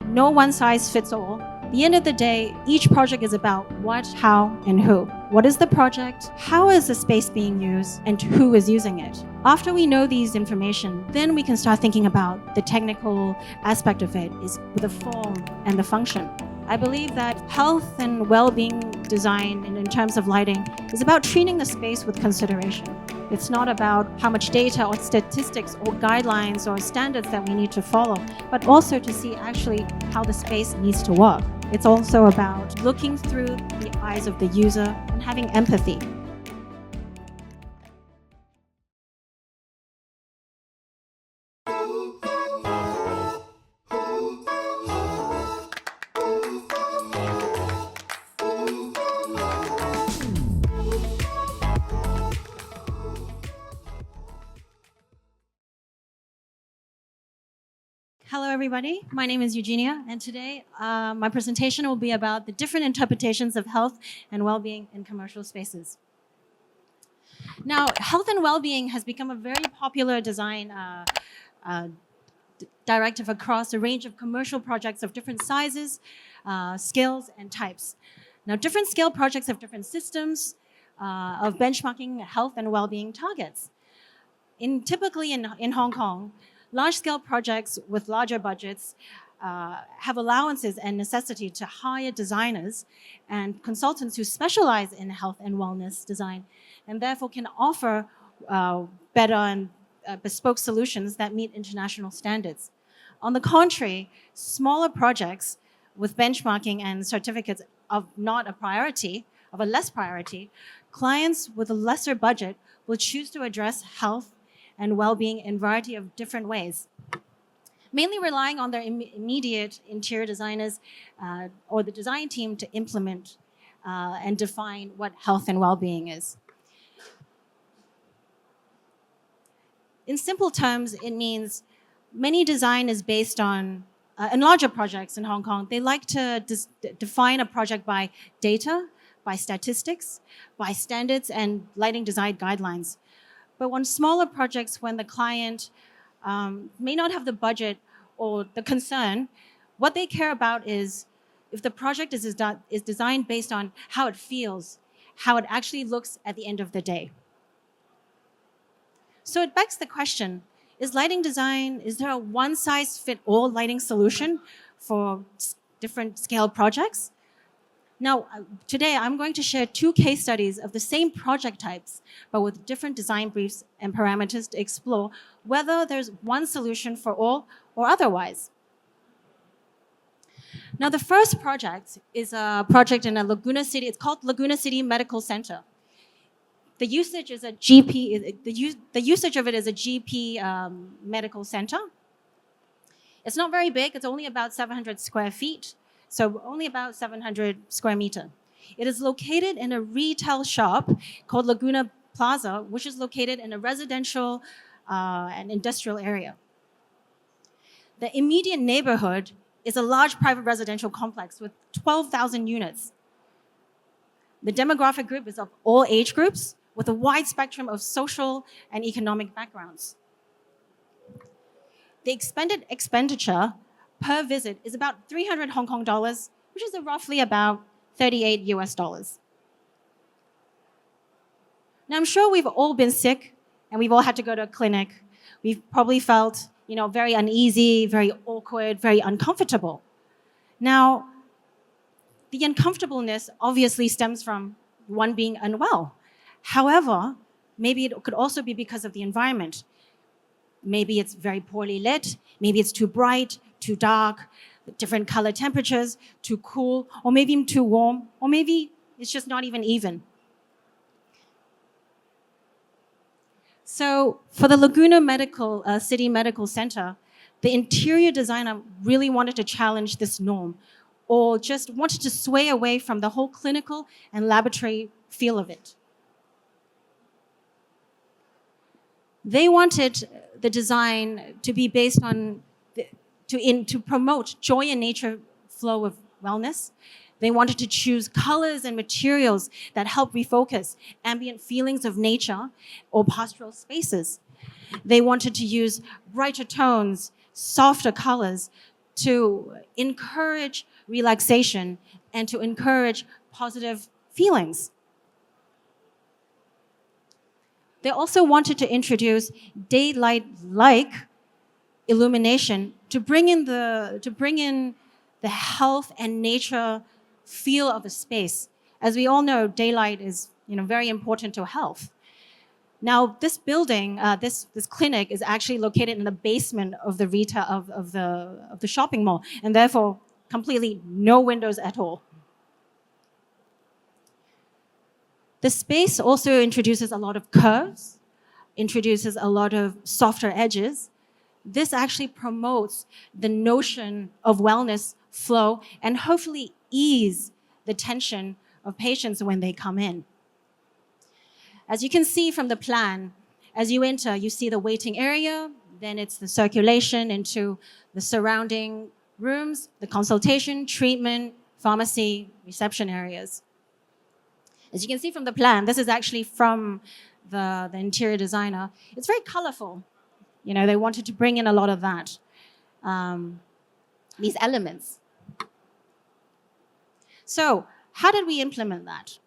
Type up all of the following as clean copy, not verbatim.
no one size fits all. At the end of the day, each project is about what, how, and who. What is the project? How is the space being used? And who is using it? After we know these information, then we can start thinking about the technical aspect of it, is the form and the function. I believe that health and well-being design in terms of lighting is about treating the space with consideration. It's not about how much data or statistics or guidelines or standards that we need to follow, but also to see actually how the space needs to work. It's also about looking through the eyes of the user and having empathy. Hello, everybody. My name is Eugenia, and today my presentation will be about the different interpretations of health and well-being in commercial spaces. Now, health and well-being has become a very popular design directive across a range of commercial projects of different sizes, scales, and types. Now, different scale projects have different systems of benchmarking health and well-being targets. Typically in Hong Kong, large-scale projects with larger budgets have allowances and necessity to hire designers and consultants who specialize in health and wellness design, and therefore can offer better and bespoke solutions that meet international standards. On the contrary, smaller projects with benchmarking and certificates of not a priority, of a less priority, clients with a lesser budget will choose to address health and well-being in a variety of different ways, mainly relying on their immediate interior designers or the design team to implement and define what health and well-being is. In simple terms, it means many design is based on, in larger projects in Hong Kong, they like to define a project by data, by statistics, by standards and lighting design guidelines. But on smaller projects, when the client may not have the budget or the concern, what they care about is if the project is designed based on how it feels, how it actually looks at the end of the day. So it begs the question, is lighting design, is there a one-size-fits-all lighting solution for different scale projects? Now, today I'm going to share 2 case studies of the same project types, but with different design briefs and parameters to explore whether there's one solution for all or otherwise. Now, the first project is a project in Laguna City. It's called Laguna City Medical Center. The usage is a GP. The usage of it is a GP medical center. It's not very big. It's only about 700 square feet. So only about 700 square meter. It is located in a retail shop called Laguna Plaza, which is located in a residential and industrial area. The immediate neighborhood is a large private residential complex with 12,000 units. The demographic group is of all age groups with a wide spectrum of social and economic backgrounds. The expended expenditure per visit is about 300 Hong Kong dollars, which is roughly about 38 US dollars. Now, I'm sure we've all been sick and we've all had to go to a clinic. We've probably felt, very uneasy, very awkward, very uncomfortable. Now, the uncomfortableness obviously stems from one being unwell. However, maybe it could also be because of the environment. Maybe it's very poorly lit, maybe it's too bright, too dark, different color temperatures, too cool, or maybe even too warm, or maybe it's just not even. So for the Laguna City Medical Center, the interior designer really wanted to challenge this norm, or just wanted to sway away from the whole clinical and laboratory feel of it. They wanted the design to be based on to promote joy in nature flow of wellness. They wanted to choose colors and materials that help refocus ambient feelings of nature or postural spaces. They wanted to use brighter tones, softer colors to encourage relaxation and to encourage positive feelings. They also wanted to introduce daylight-like illumination to bring in the health and nature feel of a space. As we all know, daylight is very important to health. Now, this building, this clinic, is actually located in the basement of the retail of the shopping mall, and therefore completely no windows at all. The space also introduces a lot of curves, introduces a lot of softer edges. This actually promotes the notion of wellness flow and hopefully ease the tension of patients when they come in. As you can see from the plan, as you enter, you see the waiting area, then it's the circulation into the surrounding rooms, the consultation, treatment, pharmacy, reception areas. As you can see from the plan, this is actually from the interior designer. It's very colorful. They wanted to bring in a lot of that, these elements. So how did we implement that?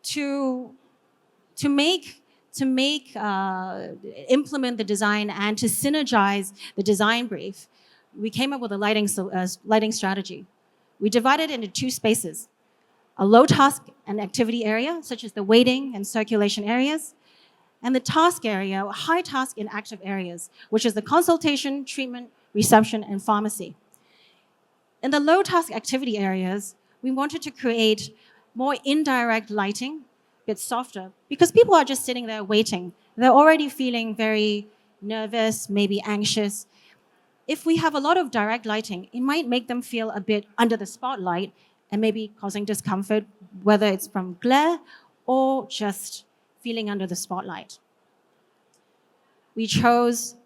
To implement the design and to synergize the design brief, we came up with a lighting strategy. We divided it into two spaces, a low task and activity area, such as the waiting and circulation areas, and the task area, high task and active areas, which is the consultation, treatment, reception, and pharmacy. In the low task activity areas, we wanted to create more indirect lighting, a bit softer, because people are just sitting there waiting. They're already feeling very nervous, maybe anxious. If we have a lot of direct lighting, it might make them feel a bit under the spotlight and maybe causing discomfort, whether it's from glare or just feeling under the spotlight. We chose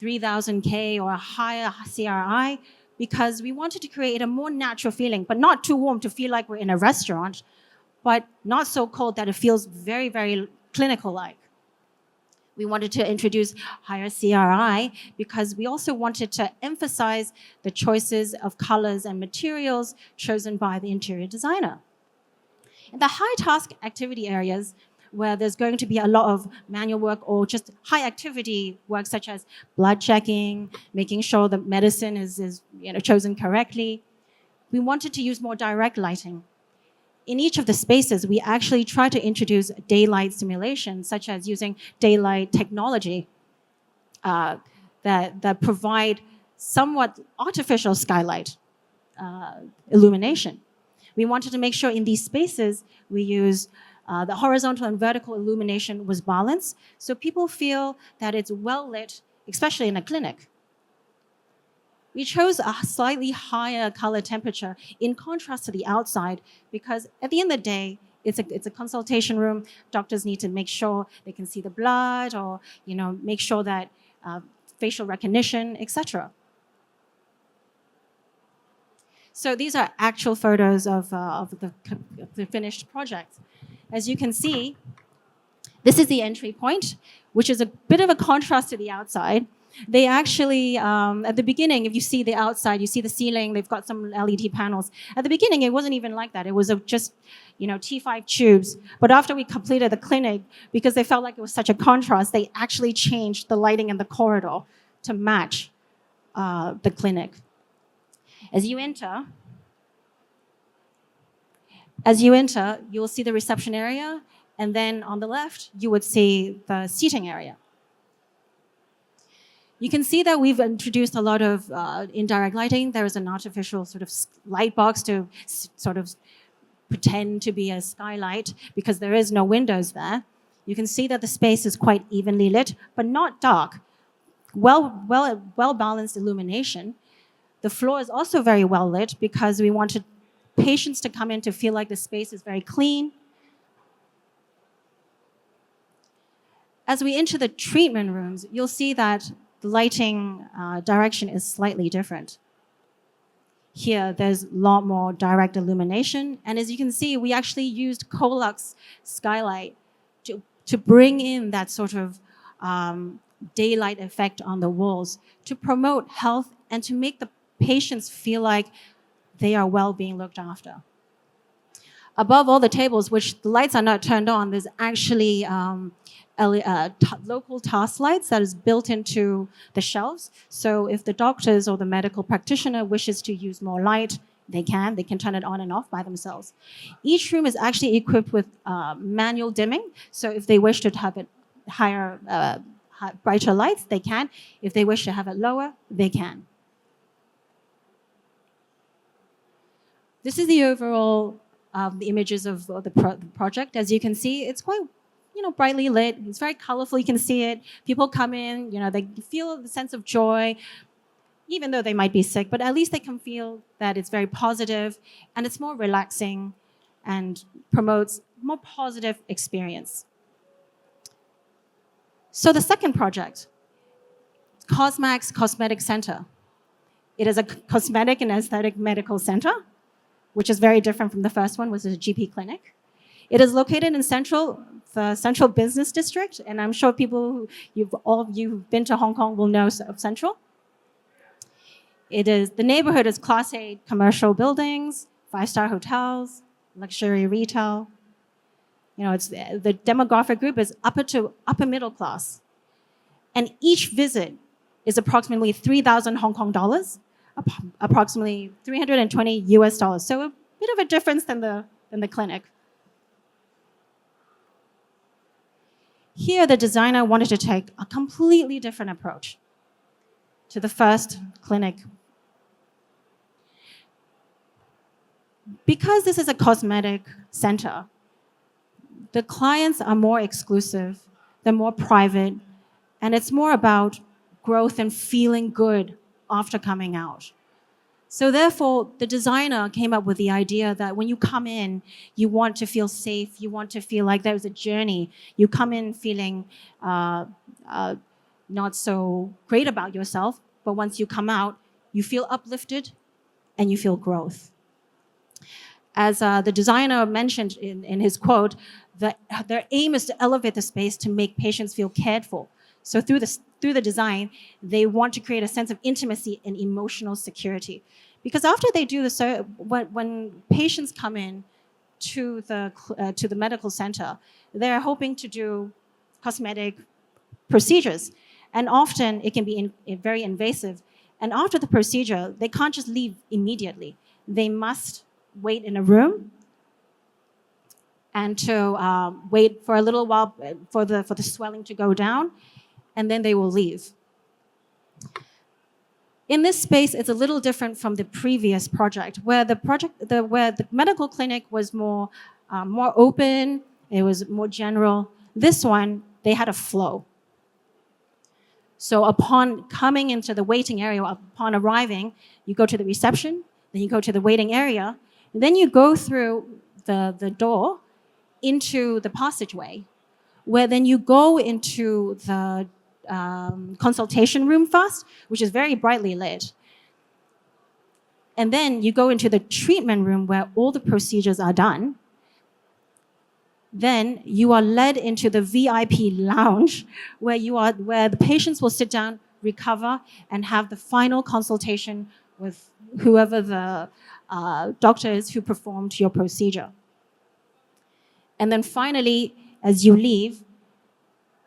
3000 K or a higher CRI because we wanted to create a more natural feeling, but not too warm to feel like we're in a restaurant, but not so cold that it feels very, very clinical-like. We wanted to introduce higher CRI because we also wanted to emphasize the choices of colors and materials chosen by the interior designer. In the high task activity areas, where there's going to be a lot of manual work or just high activity work, such as blood checking, making sure the medicine is chosen correctly, we wanted to use more direct lighting. In each of the spaces, we actually try to introduce daylight simulation, such as using daylight technology that provide somewhat artificial skylight illumination. We wanted to make sure in these spaces we use the horizontal and vertical illumination was balanced, so people feel that it's well lit, especially in a clinic. We chose a slightly higher color temperature in contrast to the outside because at the end of the day, it's a consultation room. Doctors need to make sure they can see the blood or make sure that facial recognition, etc. So these are actual photos of the finished project. As you can see, this is the entry point, which is a bit of a contrast to the outside. They actually, at the beginning, if you see the outside, you see the ceiling, they've got some LED panels. At the beginning, it wasn't even like that. It was just, T5 tubes. But after we completed the clinic, because they felt like it was such a contrast, they actually changed the lighting in the corridor to match the clinic. As you enter, you'll see the reception area, and then on the left, you would see the seating area. You can see that we've introduced a lot of indirect lighting. There is an artificial sort of light box to sort of pretend to be a skylight because there is no windows there. You can see that the space is quite evenly lit, but not dark. Well-balanced illumination. The floor is also very well lit because we wanted patients to come in to feel like the space is very clean. As we enter the treatment rooms, you'll see that the lighting direction is slightly different. Here, there's a lot more direct illumination. And as you can see, we actually used Colux skylight to bring in that sort of daylight effect on the walls to promote health and to make the patients feel like they are well being looked after. Above all the tables, which the lights are not turned on, there's actually local task lights that is built into the shelves. So if the doctors or the medical practitioner wishes to use more light, they can turn it on and off by themselves. Each room is actually equipped with manual dimming. So if they wish to have it higher, brighter lights, they can. If they wish to have it lower, they can. This is the overall the images of the project. As you can see, it's quite brightly lit. It's very colorful. You can see it. People come in, they feel the sense of joy, even though they might be sick, but at least they can feel that it's very positive and it's more relaxing and promotes more positive experience. So the second project, Cosmax Cosmetic Center. It is a cosmetic and aesthetic medical center, which is very different from the first one, which is a GP clinic. It is located in the Central Business District, and I'm sure all of you who've been to Hong Kong will know of Central. The neighborhood is Class A commercial buildings, 5-star hotels, luxury retail. The demographic group is upper middle class, and each visit is approximately 3,000 Hong Kong dollars, approximately 320 US dollars. So a bit of a difference than the clinic. Here, the designer wanted to take a completely different approach to the first clinic. Because this is a cosmetic center, the clients are more exclusive, they're more private, and it's more about growth and feeling good after coming out. So therefore, the designer came up with the idea that when you come in, you want to feel safe, you want to feel like there's a journey. You come in feeling not so great about yourself, but once you come out, you feel uplifted and you feel growth. As the designer mentioned in his quote, their aim is to elevate the space to make patients feel cared for. So through the design, they want to create a sense of intimacy and emotional security. Because after they do when patients come in to the medical center, they're hoping to do cosmetic procedures. And often it can be very invasive. And after the procedure, they can't just leave immediately. They must wait in a room and to wait for a little while for the swelling to go down, and then they will leave. In this space, it's a little different from the previous project, where the medical clinic was more open, it was more general. This one, they had a flow. So upon coming into the waiting area, upon arriving, you go to the reception, then you go to the waiting area, and then you go through the door into the passageway, where then you go into the consultation room first, which is very brightly lit. And then you go into the treatment room where all the procedures are done. Then you are led into the VIP lounge where the patients will sit down, recover, and have the final consultation with whoever the doctor is who performed your procedure. And then finally, as you leave,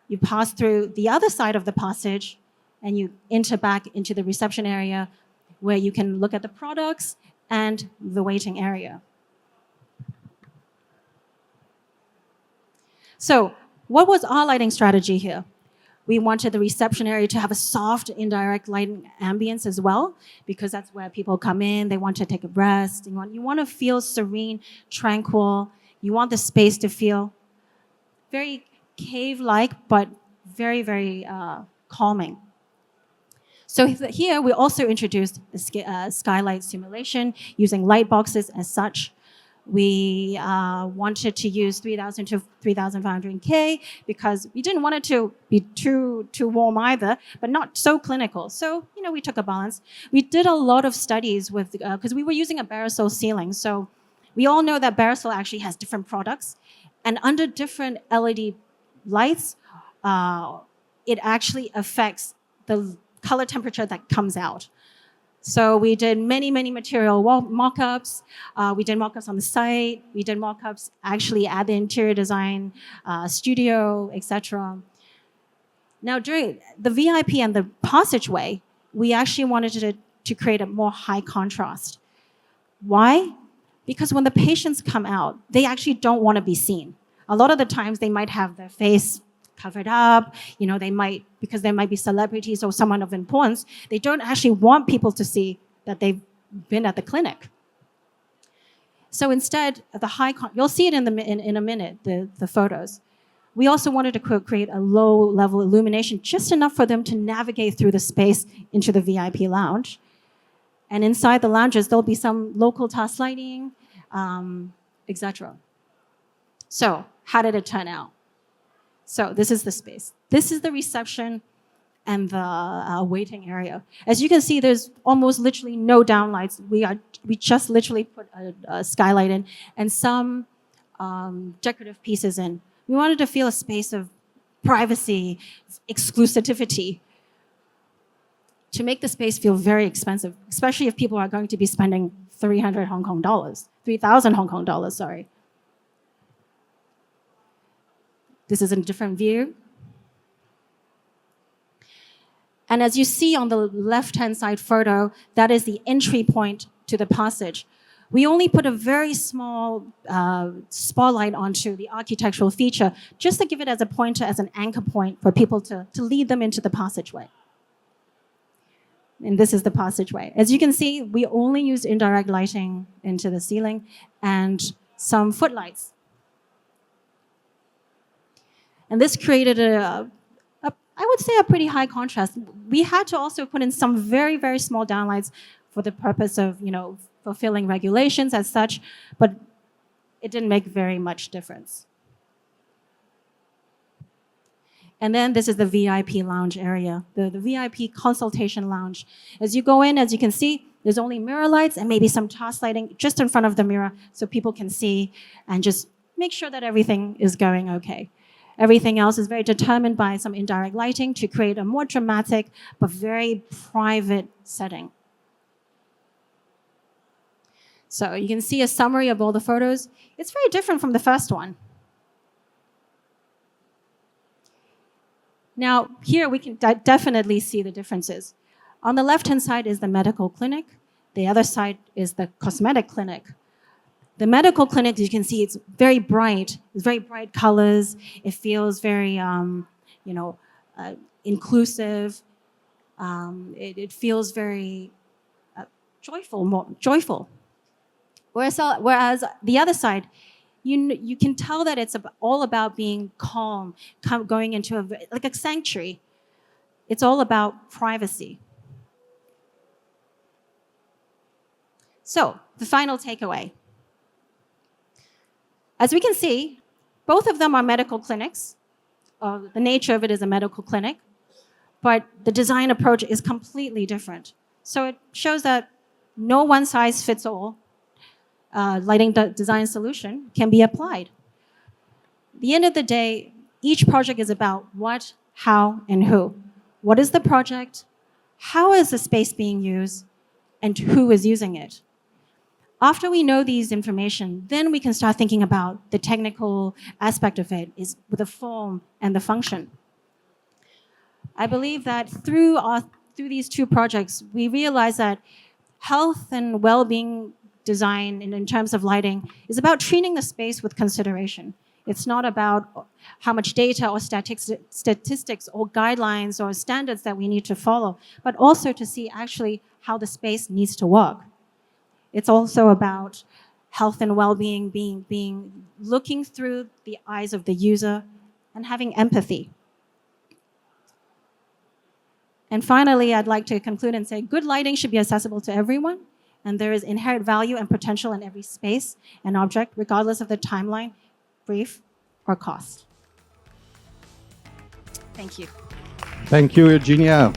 you pass through the other side of the passage and you enter back into the reception area where you can look at the products and the waiting area. So what was our lighting strategy here? We wanted the reception area to have a soft, indirect lighting ambience as well, because that's where people come in, they want to take a rest, you want to feel serene, tranquil, you want the space to feel very cave-like, but very, very calming. So here we also introduced the skylight simulation using light boxes as such. We wanted to use 3,000 to 3,500 K because we didn't want it to be too warm either, but not so clinical. So, we took a balance. We did a lot of studies with, because we were using a Barricel ceiling. So we all know that Barricel actually has different products. And under different LED lights, it actually affects the color temperature that comes out. So we did many, many material mock-ups. We did mock-ups on the site. We did mock-ups actually at the interior design studio, etc. Now, during the VIP and the passageway, we actually wanted to create a more high contrast. Why? Because when the patients come out, they actually don't want to be seen. A lot of the times they might have their face covered up, they might, because they might be celebrities or someone of importance, they don't actually want people to see that they've been at the clinic. So instead, you'll see it in a minute, the photos. We also wanted to create a low-level illumination, just enough for them to navigate through the space into the VIP lounge. And inside the lounges, there'll be some local task lighting, etc. So how did it turn out? So this is the space. This is the reception and the waiting area. As you can see, there's almost literally no downlights. We just literally put a skylight in and some decorative pieces in. We wanted to feel a space of privacy, exclusivity, to make the space feel very expensive, especially if people are going to be spending 300 Hong Kong dollars, 3,000 Hong Kong dollars, sorry. This is a different view. And as you see on the left-hand side photo, that is the entry point to the passage. We only put a very small spotlight onto the architectural feature, just to give it as a pointer, as an anchor point for people to lead them into the passageway. And this is the passageway. As you can see, we only used indirect lighting into the ceiling and some footlights. And this created I would say, a pretty high contrast. We had to also put in some very, very small downlights for the purpose of, fulfilling regulations as such, but it didn't make very much difference. And then this is the VIP lounge area, the VIP consultation lounge. As you go in, as you can see, there's only mirror lights and maybe some task lighting just in front of the mirror so people can see and just make sure that everything is going okay. Everything else is very determined by some indirect lighting to create a more dramatic but very private setting. So you can see a summary of all the photos. It's very different from the first one. Now, here we can definitely see the differences. On the left-hand side is the medical clinic. The other side is the cosmetic clinic. The medical clinic, you can see, it's very bright. It's very bright colors. It feels very, inclusive. It feels very joyful. Whereas the other side, you can tell that it's all about being calm, going into like a sanctuary. It's all about privacy. So the final takeaway. As we can see, both of them are medical clinics. The nature of it is a medical clinic, but the design approach is completely different. So it shows that no one-size-fits-all lighting design solution can be applied. At the end of the day, each project is about what, how, and who. What is the project? How is the space being used? And who is using it? After we know these information, then we can start thinking about the technical aspect of it, is with the form and the function. I believe that through these two projects, we realize that health and well-being design in terms of lighting is about treating the space with consideration. It's not about how much data or statistics or guidelines or standards that we need to follow, but also to see actually how the space needs to work. It's also about health and well-being, looking through the eyes of the user and having empathy. And finally, I'd like to conclude and say good lighting should be accessible to everyone, and there is inherent value and potential in every space and object, regardless of the timeline, brief, or cost. Thank you. Thank you, Eugenia.